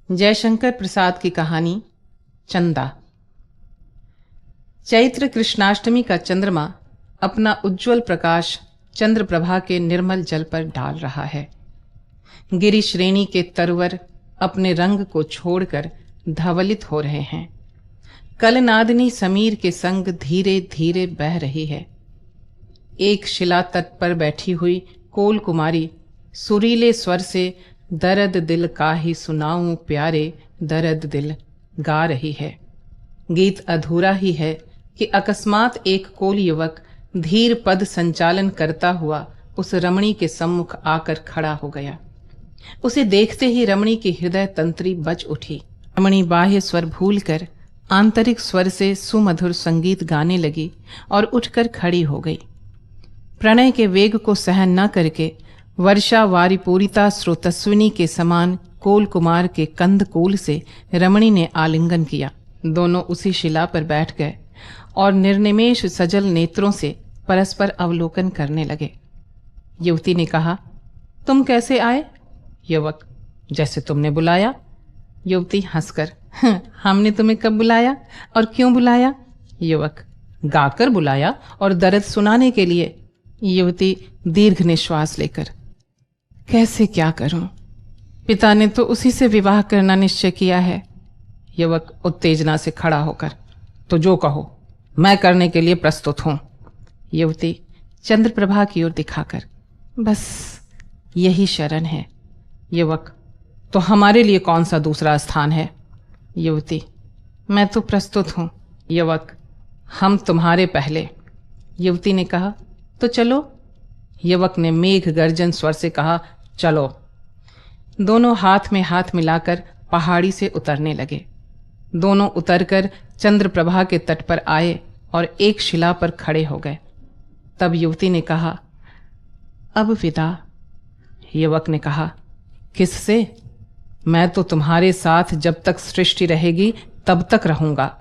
जयशंकर प्रसाद की कहानी चंदा। चैत्र कृष्णाष्टमी का चंद्रमा अपना उज्ज्वल प्रकाश चंद्रप्रभा के निर्मल जल पर डाल रहा है। गिरि श्रेणी के तरवर अपने रंग को छोड़कर धवलित हो रहे हैं। कलनादनी समीर के संग धीरे धीरे बह रही है। एक शिला तट पर बैठी हुई कोल कुमारी सुरीले स्वर से दर्द दिल का ही सुनाऊं प्यारे दर्द दिल गा रही है। गीत अधूरा ही है कि अकस्मात एक कोल युवक धीर पद संचालन करता हुआ उस रमणी के सम्मुख आकर खड़ा हो गया। उसे देखते ही रमणी की हृदय तंत्री बज उठी। रमणी बाह्य स्वर भूलकर आंतरिक स्वर से सुमधुर संगीत गाने लगी और उठकर खड़ी हो गई। प्रणय के वेग को सहन न करके वर्षा वारिपूरिता स्रोतस्विनी के समान कोल कुमार के कंध कोल से रमणी ने आलिंगन किया। दोनों उसी शिला पर बैठ गए और निर्निमेष सजल नेत्रों से परस्पर अवलोकन करने लगे। युवती ने कहा, तुम कैसे आए? युवक, जैसे तुमने बुलाया। युवती हंसकर, हमने तुम्हें कब बुलाया और क्यों बुलाया? युवक, गाकर बुलाया और दर्द सुनाने के लिए। युवती दीर्घ निश्वास लेकर, कैसे क्या करूं? पिता ने तो उसी से विवाह करना निश्चय किया है। युवक उत्तेजना से खड़ा होकर, तो जो कहो मैं करने के लिए प्रस्तुत हूं। युवती चंद्रप्रभा की ओर दिखाकर, बस यही शरण है। युवक, तो हमारे लिए कौन सा दूसरा स्थान है? युवती, मैं तो प्रस्तुत हूं। युवक, हम तुम्हारे पहले। युवती ने कहा, तो चलो। युवक ने मेघ गर्जन स्वर से कहा, चलो। दोनों हाथ में हाथ मिलाकर पहाड़ी से उतरने लगे। दोनों उतरकर चंद्रप्रभा के तट पर आए और एक शिला पर खड़े हो गए। तब युवती ने कहा, अब विदा। युवक ने कहा, किससे? मैं तो तुम्हारे साथ जब तक सृष्टि रहेगी तब तक रहूंगा।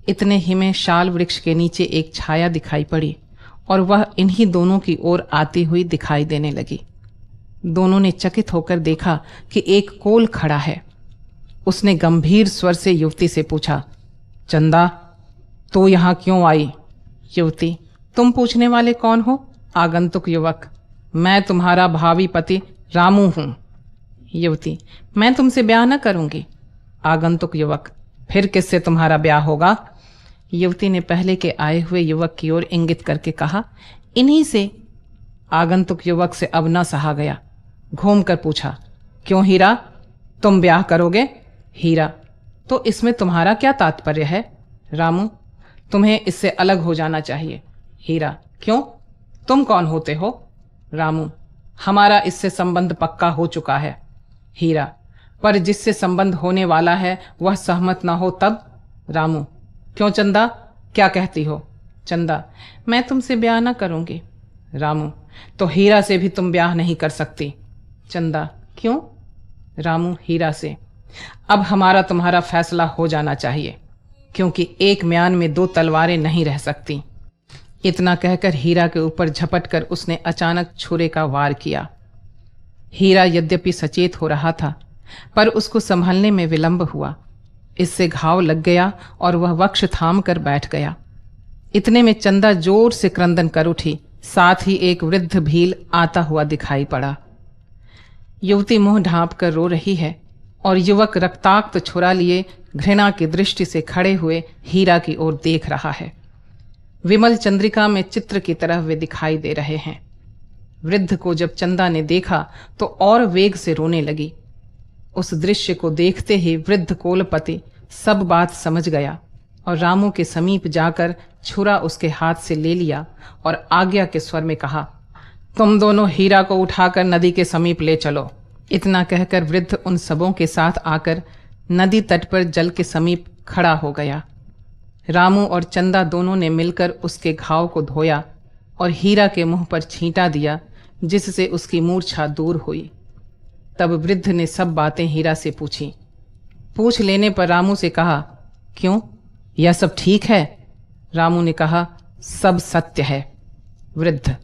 इतने ही में शाल वृक्ष के नीचे एक छाया दिखाई पड़ी और वह इन्हीं दोनों की ओर आती हुई दिखाई देने लगी। दोनों ने चकित होकर देखा कि एक कोल खड़ा है। उसने गंभीर स्वर से युवती से पूछा, चंदा, तो यहां क्यों आई? युवती, तुम पूछने वाले कौन हो? आगंतुक। युवक, मैं तुम्हारा भावी पति रामू हूं। युवती, मैं तुमसे ब्याह न करूंगी। आगंतुक। युवक, फिर किससे तुम्हारा ब्याह होगा? युवती ने पहले के आए हुए युवक की ओर इंगित करके कहा, इन्हीं से। आगंतुक युवक से अब न सहा गया। घूमकर पूछा, क्यों हीरा, तुम ब्याह करोगे? हीरा, तो इसमें तुम्हारा क्या तात्पर्य है? रामू, तुम्हें इससे अलग हो जाना चाहिए। हीरा, क्यों, तुम कौन होते हो? रामू, हमारा इससे संबंध पक्का हो चुका है। हीरा, पर जिससे संबंध होने वाला है वह सहमत ना हो तब? रामू, क्यों चंदा, क्या कहती हो? चंदा, मैं तुमसे ब्याह ना करूंगी। रामू, तो हीरा से भी तुम ब्याह नहीं कर सकती। चंदा, क्यों? रामू हीरा से, अब हमारा तुम्हारा फैसला हो जाना चाहिए, क्योंकि एक म्यान में दो तलवारें नहीं रह सकती। इतना कहकर हीरा के ऊपर झपटकर उसने अचानक छुरे का वार किया। हीरा यद्यपि सचेत हो रहा था, पर उसको संभलने में विलंब हुआ। इससे घाव लग गया और वह वक्ष थाम कर बैठ गया। इतने में चंदा जोर से क्रंदन कर उठी। साथ ही एक वृद्ध भील आता हुआ दिखाई पड़ा। युवती मुंह ढांप कर रो रही है और युवक रक्ताक्त छुरा लिए घृणा की दृष्टि से खड़े हुए हीरा की ओर देख रहा है। विमल चंद्रिका में चित्र की तरह वे दिखाई दे रहे हैं। वृद्ध को जब चंदा ने देखा तो और वेग से रोने लगी। उस दृश्य को देखते ही वृद्ध कोलपति सब बात समझ गया और रामू के समीप जाकर छुरा उसके हाथ से ले लिया और आज्ञा के स्वर में कहा, तुम दोनों हीरा को उठाकर नदी के समीप ले चलो। इतना कहकर वृद्ध उन सबों के साथ आकर नदी तट पर जल के समीप खड़ा हो गया। रामू और चंदा दोनों ने मिलकर उसके घाव को धोया और हीरा के मुंह पर छींटा दिया, जिससे उसकी मूर्छा दूर हुई। तब वृद्ध ने सब बातें हीरा से पूछी। पूछ लेने पर रामू से कहा, क्यों, यह सब ठीक है? रामू ने कहा, सब सत्य है। वृद्ध,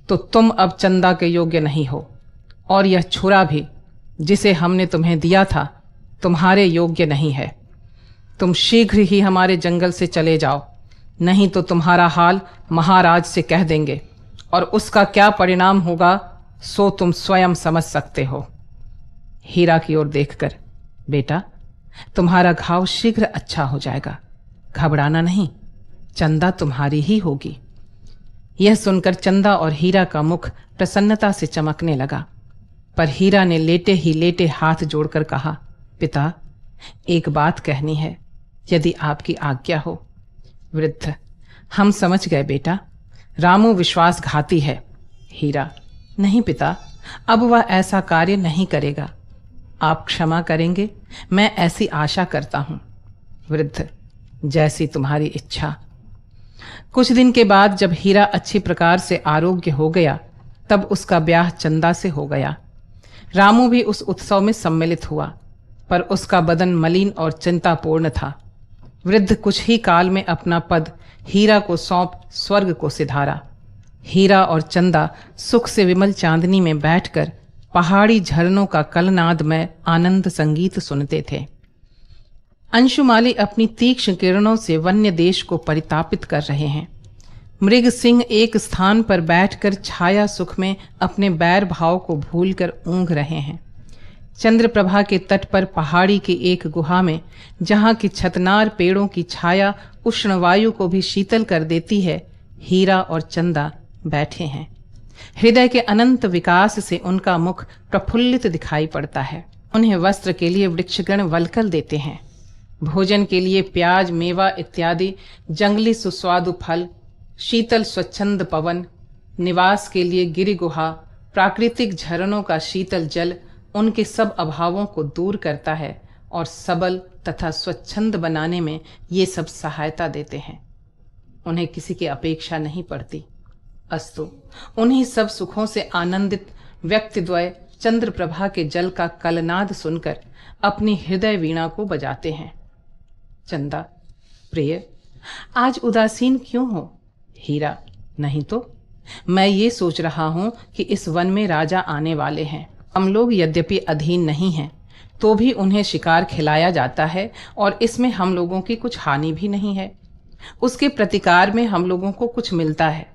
तो तुम अब चंदा के योग्य नहीं हो और यह छुरा भी जिसे हमने तुम्हें दिया था तुम्हारे योग्य नहीं है। तुम शीघ्र ही हमारे जंगल से चले जाओ, नहीं तो तुम्हारा हाल महाराज से कह देंगे और उसका क्या परिणाम होगा सो तुम स्वयं समझ सकते हो। हीरा की ओर देखकर, बेटा, तुम्हारा घाव शीघ्र अच्छा हो जाएगा, घबराना नहीं, चंदा तुम्हारी ही होगी। यह सुनकर चंदा और हीरा का मुख प्रसन्नता से चमकने लगा, पर हीरा ने लेटे ही लेटे हाथ जोड़कर कहा, पिता, एक बात कहनी है, यदि आपकी आज्ञा हो। वृद्ध, हम समझ गए बेटा, रामू विश्वासघाती है। हीरा, नहीं पिता, अब वह ऐसा कार्य नहीं करेगा। आप क्षमा करेंगे, मैं ऐसी आशा करता हूं। वृद्ध, जैसी तुम्हारी इच्छा। कुछ दिन के बाद जब हीरा अच्छी प्रकार से आरोग्य हो गया, तब उसका ब्याह चंदा से हो गया। रामू भी उस उत्सव में सम्मिलित हुआ, पर उसका बदन मलिन और चिंतापूर्ण था। वृद्ध कुछ ही काल में अपना पद हीरा को सौंप स्वर्ग को सिधारा। हीरा और चंदा सुख से विमल चांदनी में बैठकर पहाड़ी झरनों का कलनाद में आनंद संगीत सुनते थे। अंशुमाली अपनी तीक्ष्ण किरणों से वन्य देश को परितापित कर रहे हैं। मृग सिंह एक स्थान पर बैठकर छाया सुख में अपने बैर भाव को भूलकर ऊँघ रहे हैं। चंद्रप्रभा के तट पर पहाड़ी की एक गुहा में, जहाँ की छतनार पेड़ों की छाया उष्ण वायु को भी शीतल कर देती है, हीरा और चंदा बैठे हैं। हृदय के अनंत विकास से उनका मुख प्रफुल्लित दिखाई पड़ता है। उन्हें वस्त्र के लिए वृक्षगण वल्कल देते हैं, भोजन के लिए प्याज, मेवा इत्यादि जंगली सुस्वादु फल, शीतल स्वच्छंद पवन, निवास के लिए गिरि गुहा, प्राकृतिक झरनों का शीतल जल उनके सब अभावों को दूर करता है और सबल तथा स्वच्छंद बनाने में ये सब सहायता देते हैं। उन्हें किसी की अपेक्षा नहीं पड़ती। अस्तु, उन्हीं सब सुखों से आनंदित व्यक्तिद्वय चंद्रप्रभा के जल का कलनाद सुनकर अपनी हृदय वीणा को बजाते हैं। चंदा, प्रिय, आज उदासीन क्यों हो? हीरा, नहीं तो मैं ये सोच रहा हूं कि इस वन में राजा आने वाले हैं। हम लोग यद्यपि अधीन नहीं हैं, तो भी उन्हें शिकार खिलाया जाता है और इसमें हम लोगों की कुछ हानि भी नहीं है। उसके प्रतिकार में हम लोगों को कुछ मिलता है,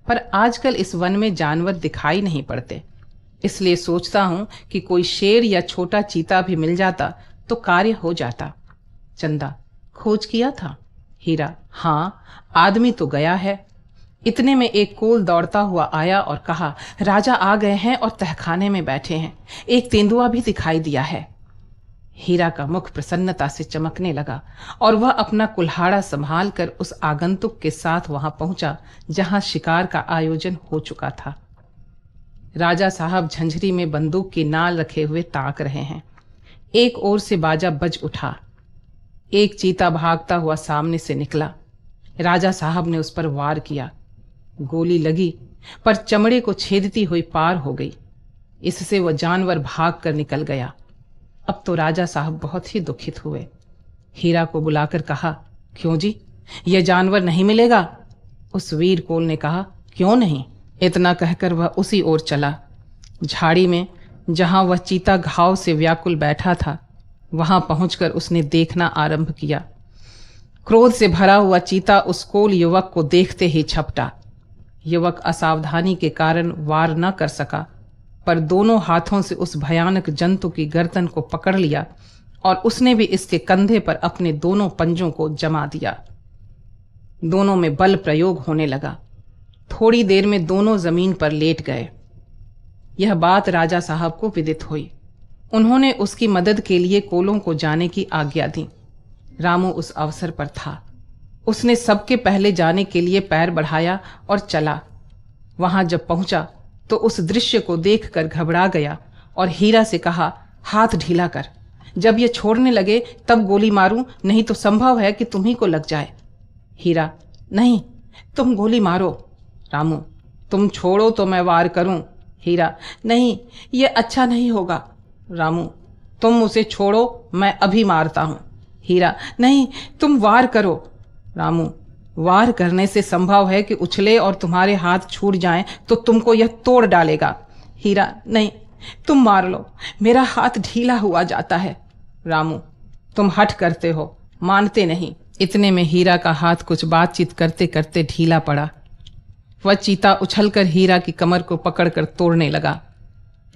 पर आजकल इस वन में जानवर दिखाई नहीं पड़ते। इसलिए सोचता हूं कि कोई शेर या छोटा चीता भी मिल जाता तो कार्य हो जाता। चंदा, खोज किया था? हीरा, हाँ, आदमी तो गया है। इतने में एक कोल दौड़ता हुआ आया और कहा, राजा आ गए हैं और तहखाने में बैठे हैं। एक तेंदुआ भी दिखाई दिया है। हीरा का मुख प्रसन्नता से चमकने लगा और वह अपना कुल्हाड़ा संभाल कर उस आगंतुक के साथ वहां पहुंचा जहां शिकार का आयोजन हो चुका था। राजा साहब झंझरी में बंदूक की नाल रखे हुए ताक रहे हैं। एक ओर से बाजा बज उठा। एक चीता भागता हुआ सामने से निकला। राजा साहब ने उस पर वार किया। गोली लगी, पर चमड़े को छेदती हुई पार हो गई। इससे वह जानवर भाग कर निकल गया। अब तो राजा साहब बहुत ही दुखित हुए। हीरा को बुलाकर कहा, क्यों जी, यह जानवर नहीं मिलेगा? उस वीर कोल ने कहा, क्यों नहीं। इतना कहकर वह उसी ओर चला। झाड़ी में जहां वह चीता घाव से व्याकुल बैठा था, वहां पहुंचकर उसने देखना आरंभ किया। क्रोध से भरा हुआ चीता उस कोल युवक को देखते ही झपटा। युवक असावधानी के कारण वार न कर सका, पर दोनों हाथों से उस भयानक जंतु की गर्दन को पकड़ लिया और उसने भी इसके कंधे पर अपने दोनों पंजों को जमा दिया। दोनों में बल प्रयोग होने लगा। थोड़ी देर में दोनों जमीन पर लेट गए। यह बात राजा साहब को विदित हुई। उन्होंने उसकी मदद के लिए कोलों को जाने की आज्ञा दी। रामू उस अवसर पर था। उसने सबके पहले जाने के लिए पैर बढ़ाया और चला। वहां जब पहुंचा तो उस दृश्य को देखकर घबरा गया और हीरा से कहा, हाथ ढीला कर। जब ये छोड़ने लगे तब गोली मारूं, नहीं तो संभव है कि तुम्ही को लग जाए। हीरा, नहीं, तुम गोली मारो। रामू, तुम छोड़ो तो मैं वार करूं। हीरा, नहीं, ये अच्छा नहीं होगा। रामू, तुम उसे छोड़ो, मैं अभी मारता हूं। हीरा, नहीं, तुम वार करो। रामू, वार करने से संभव है कि उछले और तुम्हारे हाथ छूट जाएं तो तुमको यह तोड़ डालेगा। हीरा, नहीं, तुम मार लो, मेरा हाथ ढीला हुआ जाता है। रामू, तुम हठ करते हो, मानते नहीं। इतने में हीरा का हाथ कुछ बातचीत करते करते ढीला पड़ा। वह चीता उछलकर हीरा की कमर को पकड़कर तोड़ने लगा।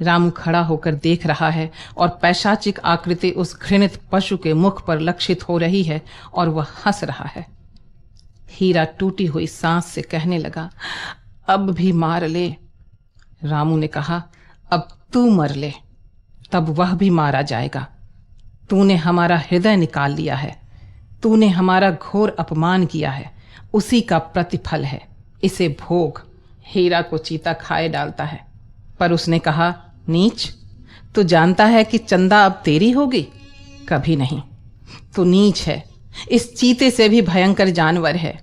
रामू खड़ा होकर देख रहा है और पैशाचिक आकृति उस घृणित पशु के मुख पर लक्षित हो रही है और वह हंस रहा है। हीरा टूटी हुई सांस से कहने लगा, अब भी मार ले। रामू ने कहा, अब तू मर ले, तब वह भी मारा जाएगा। तूने हमारा हृदय निकाल लिया है, तूने हमारा घोर अपमान किया है, उसी का प्रतिफल है, इसे भोग। हीरा को चीता खाए डालता है, पर उसने कहा, नीच, तू जानता है कि चंदा अब तेरी होगी? कभी नहीं। तू नीच है, इस चीते से भी भयंकर जानवर है।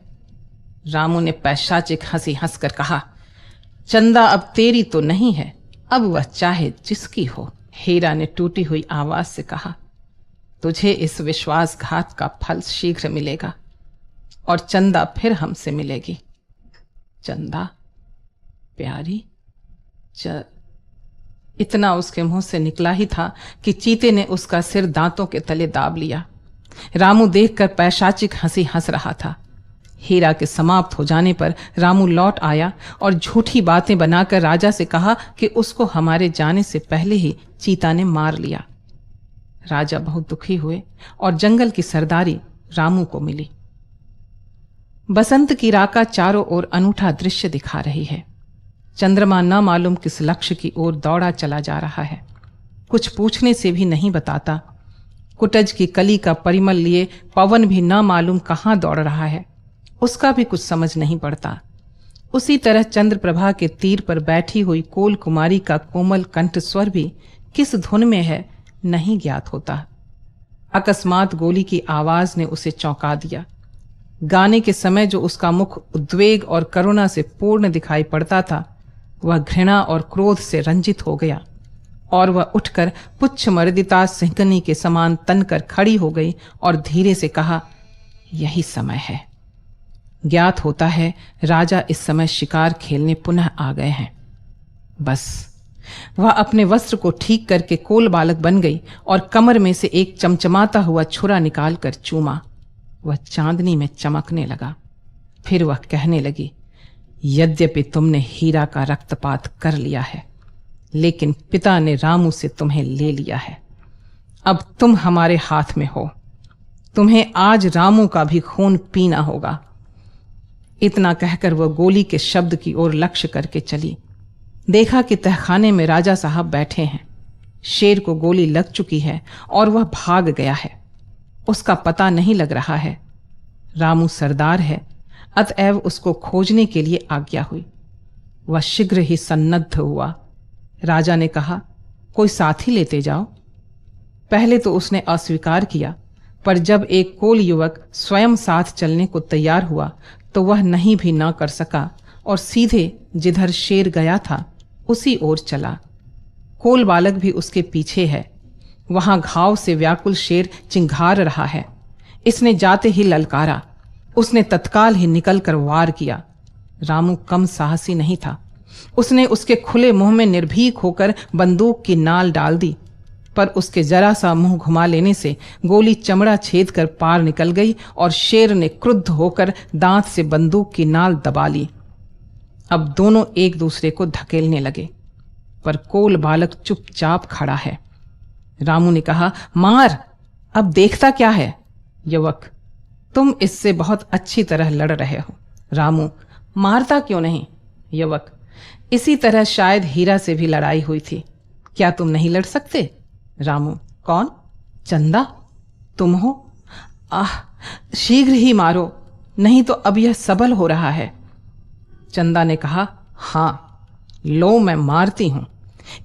रामू ने पैशाचिक हंसी हंसकर कहा, चंदा अब तेरी तो नहीं है, अब वह चाहे जिसकी हो। हीरा ने टूटी हुई आवाज से कहा, तुझे इस विश्वासघात का फल शीघ्र मिलेगा और चंदा फिर हमसे मिलेगी। चंदा प्यारी, इतना उसके मुंह से निकला ही था कि चीते ने उसका सिर दांतों के तले दाब लिया। रामू देखकर पैशाचिक हंसी हंस रहा था। हीरा के समाप्त हो जाने पर रामू लौट आया और झूठी बातें बनाकर राजा से कहा कि उसको हमारे जाने से पहले ही चीता ने मार लिया। राजा बहुत दुखी हुए और जंगल की सरदारी रामू को मिली। बसंत की राका चारों ओर अनूठा दृश्य दिखा रही है। चंद्रमा न मालूम किस लक्ष्य की ओर दौड़ा चला जा रहा है, कुछ पूछने से भी नहीं बताता। कुटज की कली का परिमल लिए पवन भी न मालूम कहाँ दौड़ रहा है, उसका भी कुछ समझ नहीं पड़ता। उसी तरह चंद्रप्रभा के तीर पर बैठी हुई कोल कुमारी का कोमल कंठ स्वर भी किस धुन में है नहीं ज्ञात होता। अकस्मात गोली की आवाज ने उसे चौंका दिया। गाने के समय जो उसका मुख उद्वेग और करुणा से पूर्ण दिखाई पड़ता था, वह घृणा और क्रोध से रंजित हो गया और वह उठकर पुच्छ मर्दिता सिंहकनी के समान तनकर खड़ी हो गई और धीरे से कहा, यही समय है। ज्ञात होता है राजा इस समय शिकार खेलने पुनः आ गए हैं। बस वह अपने वस्त्र को ठीक करके कोल बालक बन गई और कमर में से एक चमचमाता हुआ छुरा निकालकर चूमा। वह चांदनी में चमकने लगा। फिर वह कहने लगी, यद्यपि तुमने हीरा का रक्तपात कर लिया है, लेकिन पिता ने रामू से तुम्हें ले लिया है। अब तुम हमारे हाथ में हो, तुम्हें आज रामू का भी खून पीना होगा। इतना कहकर वह गोली के शब्द की ओर लक्ष्य करके चली। देखा कि तहखाने में राजा साहब बैठे हैं। शेर को गोली लग चुकी है और वह भाग गया है, उसका पता नहीं लग रहा है। रामू सरदार है, अतएव उसको खोजने के लिए आज्ञा हुई। वह शीघ्र ही सन्नद्ध हुआ। राजा ने कहा, कोई साथी लेते जाओ। पहले तो उसने अस्वीकार किया, पर जब एक कोल युवक स्वयं साथ चलने को तैयार हुआ तो वह नहीं भी ना कर सका और सीधे जिधर शेर गया था उसी ओर चला। कोल बालक भी उसके पीछे है। वहां घाव से व्याकुल शेर चिंघार रहा है। इसने जाते ही ललकारा, उसने तत्काल ही निकलकर वार किया। रामू कम साहसी नहीं था। उसने उसके खुले मुंह में निर्भीक होकर बंदूक की नाल डाल दी, पर उसके जरा सा मुंह घुमा लेने से गोली चमड़ा छेद कर पार निकल गई और शेर ने क्रुद्ध होकर दांत से बंदूक की नाल दबा ली। अब दोनों एक दूसरे को धकेलने लगे, पर कोल बालक चुपचाप खड़ा है। रामू ने कहा, मार, अब देखता क्या है? युवक, तुम इससे बहुत अच्छी तरह लड़ रहे हो। रामू, मारता क्यों नहीं? युवक, इसी तरह शायद हीरा से भी लड़ाई हुई थी, क्या तुम नहीं लड़ सकते? रामू, कौन? चंदा? तुम हो? आह, शीघ्र ही मारो, नहीं तो अब यह सबल हो रहा है। चंदा ने कहा, हां, लो मैं मारती हूं।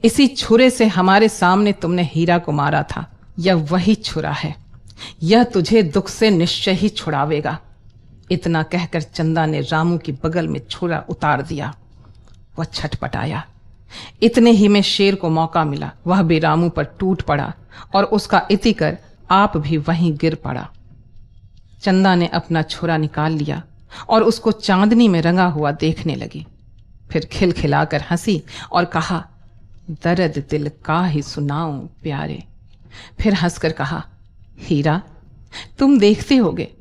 इसी छुरे से हमारे सामने तुमने हीरा को मारा था। यह वही छुरा है, यह तुझे दुख से निश्चय ही छुड़ावेगा। इतना कहकर चंदा ने रामू की बगल में छुरा उतार दिया। वह छटपटाया। इतने ही में शेर को मौका मिला। वह भी रामू पर टूट पड़ा और उसका इति कर आप भी वहीं गिर पड़ा। चंदा ने अपना छुरा निकाल लिया और उसको चांदनी में रंगा हुआ देखने लगी। फिर खिलखिलाकर हंसी और कहा, दर्द दिल का ही सुनाऊं प्यारे, फिर हंसकर कहा, हीरा, तुम देखते होगे,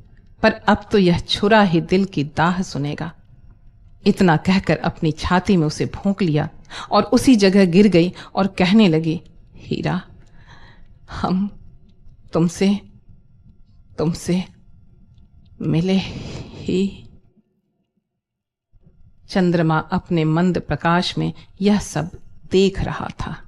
पर अब तो यह छुरा ही दिल की दाह सुनेगा। इतना कहकर अपनी छाती में उसे भोंक लिया और उसी जगह गिर गई और कहने लगी, हीरा, हम तुमसे मिले ही। चंद्रमा अपने मंद प्रकाश में यह सब देख रहा था।